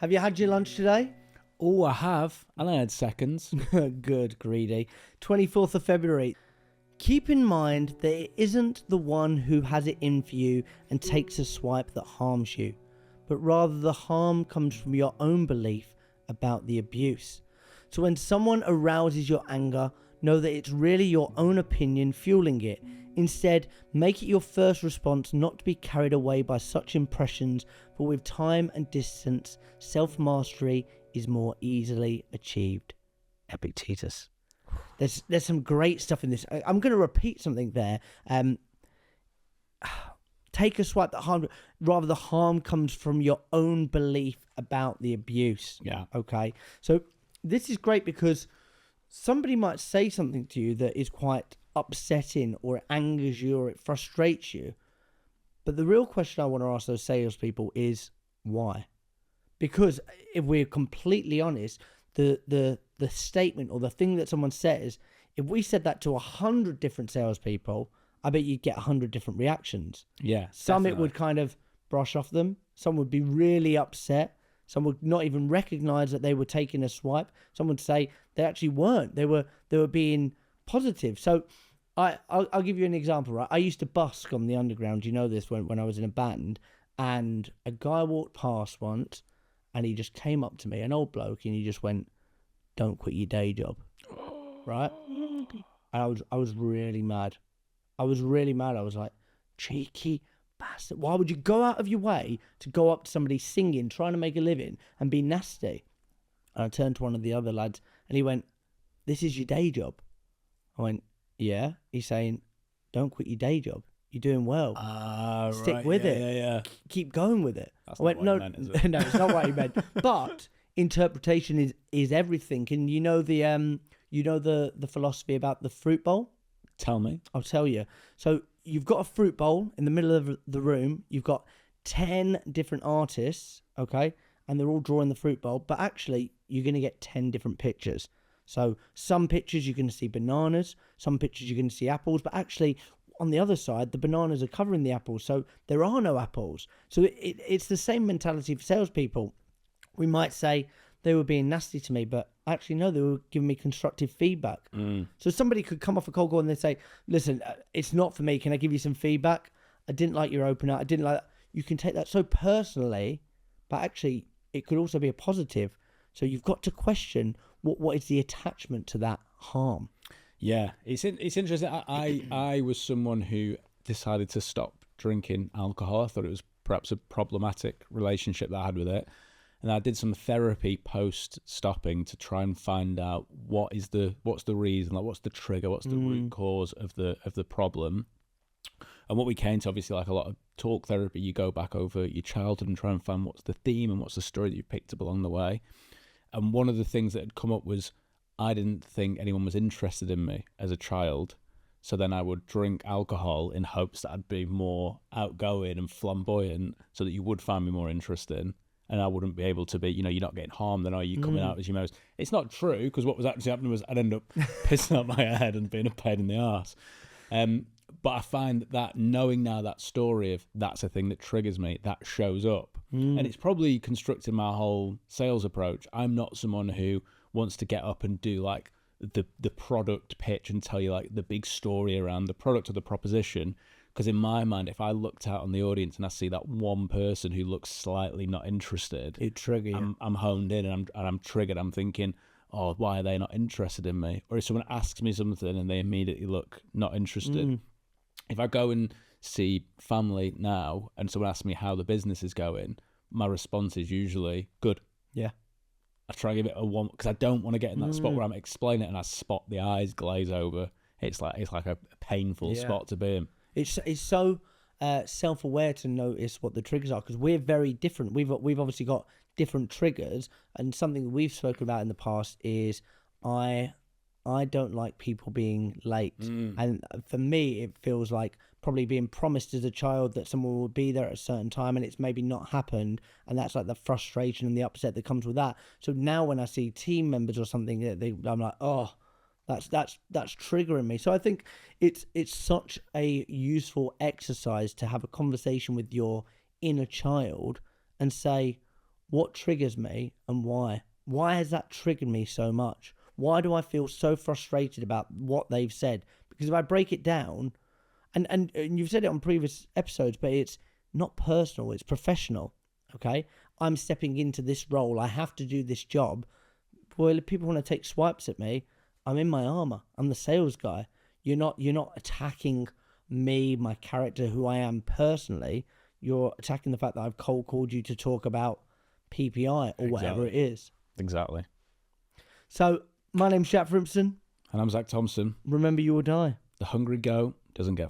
Have you had your lunch today? Oh, I have. And I had seconds. Good, greedy. 24th of February. Keep in mind that it isn't the one who has it in for you and takes a swipe that harms you, but rather the harm comes from your own belief about the abuse. So when someone arouses your anger, know that it's really your own opinion fueling it. Instead, make it your first response not to be carried away by such impressions, for with time and distance, self-mastery is more easily achieved. Epictetus. There's some great stuff in this. I'm going to repeat something there. Take a swipe that harm, rather the harm comes from your own belief about the abuse. Yeah. Okay. So this is great because somebody might say something to you that is quite upsetting, or it angers you, or it frustrates you. But the real question I want to ask those salespeople is why? Because if we're completely honest, the statement or the thing that someone says, if we said that to 100 different salespeople, I bet you'd get 100 different reactions. Yeah. Some definitely. it would kind of brush off them. Some would be really upset. Some would not even recognize that they were taking a swipe. Some would say they actually weren't. They were being positive. So I'll give you an example, right? I used to busk on the underground. You know this, when I was in a band, and a guy walked past once and he just came up to me, an old bloke, and he just went, "Don't quit your day job." Right? And I was really mad. I was really mad. I was like, cheeky bastard. Why would you go out of your way to go up to somebody singing, trying to make a living, and be nasty? And I turned to one of the other lads and he went, "This is your day job." I went, "Yeah." He's saying, "Don't quit your day job. You're doing well. Stick right. with Yeah, it. Yeah. Keep going with it." That's I went, not "No, what he meant, is it?" no, it's not what he meant." But interpretation is everything. And you know the philosophy about the fruit bowl? Tell me. I'll tell you. So you've got a fruit bowl in the middle of the room. You've got 10 different artists, okay? And they're all drawing the fruit bowl. But actually, you're going to get 10 different pictures. So some pictures you're going to see bananas. Some pictures you're going to see apples. But actually, on the other side, the bananas are covering the apples. So there are no apples. So it's the same mentality for salespeople. We might say they were being nasty to me, but actually, no, they were giving me constructive feedback. So somebody could come off a cold call and they say, "Listen, it's not for me. Can I give you some feedback? I didn't like your opener. I didn't like that." You can take that so personally, but actually, it could also be a positive. So you've got to question what is the attachment to that harm. Yeah, it's interesting. I was someone who decided to stop drinking alcohol. I thought it was perhaps a problematic relationship that I had with it. And I did some therapy post stopping to try and find out what's the reason, like what's the trigger, what's the root cause of the problem. And what we came to, obviously, like a lot of talk therapy, you go back over your childhood and try and find what's the theme and what's the story that you picked up along the way. And one of the things that had come up was I didn't think anyone was interested in me as a child. So then I would drink alcohol in hopes that I'd be more outgoing and flamboyant so that you would find me more interesting. And I wouldn't be able to be, you're not getting harmed, then are you coming out as your most? It's not true, because what was actually happening was I'd end up pissing out my head and being a pain in the arse. But I find that knowing now that story of that's a thing that triggers me, that shows up. And it's probably constructed my whole sales approach. I'm not someone who wants to get up and do like the product pitch and tell you like the big story around the product or the proposition. Because in my mind, if I looked out on the audience and I see that one person who looks slightly not interested, It triggers you. I'm honed in and I'm triggered. I'm thinking, oh, why are they not interested in me? Or if someone asks me something and they immediately look not interested. If I go and see family now and someone asks me how the business is going, my response is usually good. Yeah. I try to give it a one because I don't want to get in that spot where I'm explaining it and I spot the eyes glaze over. It's like a painful spot to be in. It's so self-aware to notice what the triggers are, because we're very different. We've obviously got different triggers, and something that we've spoken about in the past is I don't like people being late. And for me, it feels like probably being promised as a child that someone would be there at a certain time and it's maybe not happened. And that's like the frustration and the upset that comes with that. So now when I see team members or something, I'm like, oh, that's triggering me. So I think it's such a useful exercise to have a conversation with your inner child and say, what triggers me and why. Why has that triggered me so much? Why do I feel so frustrated about what they've said? Because if I break it down, and you've said it on previous episodes, but it's not personal, it's professional, okay? I'm stepping into this role. I have to do this job. Well, if people want to take swipes at me, I'm in my armor. I'm the sales guy. You're not attacking me, my character, who I am personally. You're attacking the fact that I've cold called you to talk about PPI or whatever it is. Exactly. So, my name's Shat Frimpson. And I'm Zach Thompson. Remember, you will die. The hungry goat doesn't get